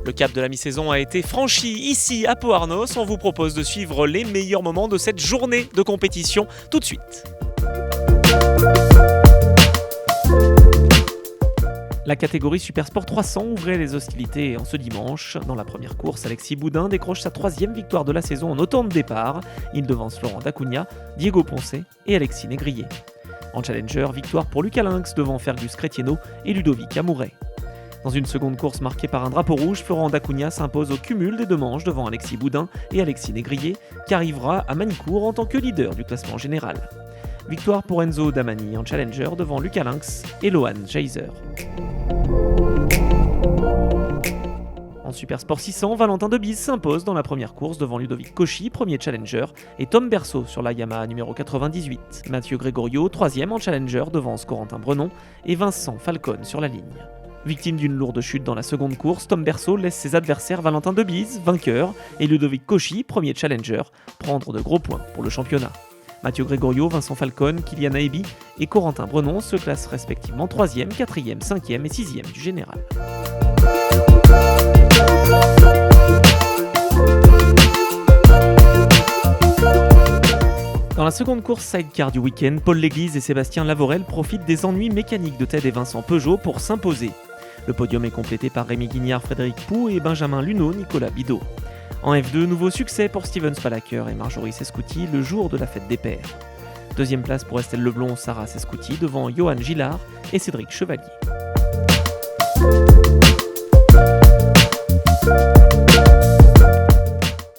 Le cap de la mi-saison a été franchi ici à Pau-Arnos. On vous propose de suivre les meilleurs moments de cette journée de compétition tout de suite. La catégorie Supersport 300 ouvrait les hostilités en ce dimanche. Dans la première course, Alexis Boudin décroche sa 3e victoire de la saison en autant de départ. Il devance Florent Dacunha, Diego Poncet et Alexis Négrier. En Challenger, victoire pour Lucas Lynx devant Fergus Cretieno et Ludovic Amouret. Dans une seconde course marquée par un drapeau rouge, Florent Dacunha s'impose au cumul des 2 manches devant Alexis Boudin et Alexis Négrier, qui arrivera à Manicourt en tant que leader du classement général. Victoire pour Enzo Damani en Challenger devant Lucas Lynx et Lohan Geiser. En Supersport 600, Valentin Debise s'impose dans la première course devant Ludovic Cauchy, premier Challenger, et Tom Berceau sur la Yamaha numéro 98. Mathieu Gregorio, 3e en Challenger devant Corentin Brenon et Vincent Falcone sur la ligne. Victime d'une lourde chute dans la seconde course, Tom Berceau laisse ses adversaires Valentin Debise, vainqueur, et Ludovic Cauchy, premier Challenger, prendre de gros points pour le championnat. Mathieu Gregorio, Vincent Falcone, Kylian Aebi et Corentin Brenon se classent respectivement 3e, 4e, 5e et 6e du général. Dans la seconde course sidecar du week-end, Paul Léglise et Sébastien Lavorel profitent des ennuis mécaniques de Ted et Vincent Peugeot pour s'imposer. Le podium est complété par Rémi Guignard, Frédéric Poux et Benjamin Luneau, Nicolas Bidot. En F2, nouveau succès pour Steven Spalaker et Marjorie Sescouti le jour de la fête des pères. 2e place pour Estelle Leblond, Sarah Sescouti devant Johan Gillard et Cédric Chevalier.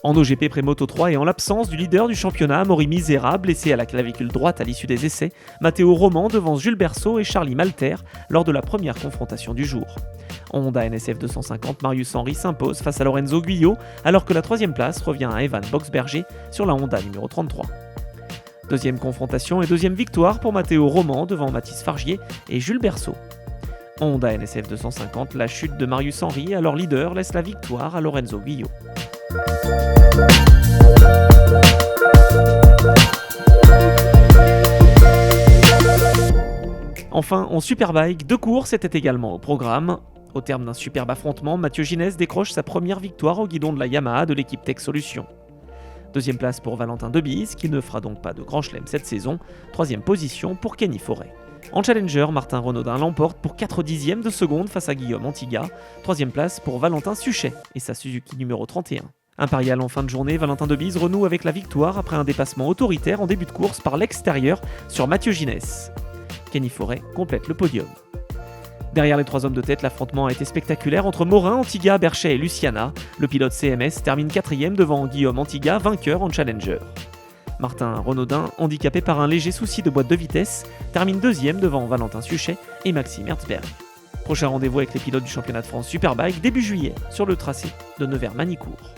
En OGP Prémoto 3 et en l'absence du leader du championnat, Amaury Misera, blessé à la clavicule droite à l'issue des essais, Matteo Roman devance Jules Berceau et Charlie Malter lors de la première confrontation du jour. En Honda NSF 250, Marius Henry s'impose face à Lorenzo Guyot, alors que la 3e place revient à Evan Boxberger sur la Honda numéro 33. Deuxième confrontation et 2e victoire pour Matteo Roman devant Mathis Fargier et Jules Berceau. En Honda NSF 250, la chute de Marius Henry, alors leader, laisse la victoire à Lorenzo Guyot. Enfin, en Superbike, 2 courses étaient également au programme. Au terme d'un superbe affrontement, Mathieu Ginès décroche sa première victoire au guidon de la Yamaha de l'équipe Tech Solutions. 2e place pour Valentin Debise, qui ne fera donc pas de grand chelem cette saison. 3e position pour Kenny Forêt. En Challenger, Martin Renaudin l'emporte pour 4 dixièmes de seconde face à Guillaume Antiga. 3e place pour Valentin Suchet et sa Suzuki numéro 31. Impérial en fin de journée, Valentin Debise renoue avec la victoire après un dépassement autoritaire en début de course par l'extérieur sur Mathieu Ginès. Kenny Forêt complète le podium. Derrière les 3 hommes de tête, l'affrontement a été spectaculaire entre Morin, Antiga, Berchet et Luciana. Le pilote CMS termine 4e devant Guillaume Antiga, vainqueur en Challenger. Martin Renaudin, handicapé par un léger souci de boîte de vitesse, termine 2e devant Valentin Suchet et Maxime Herzberg. Prochain rendez-vous avec les pilotes du championnat de France Superbike début juillet sur le tracé de Nevers-Manicourt.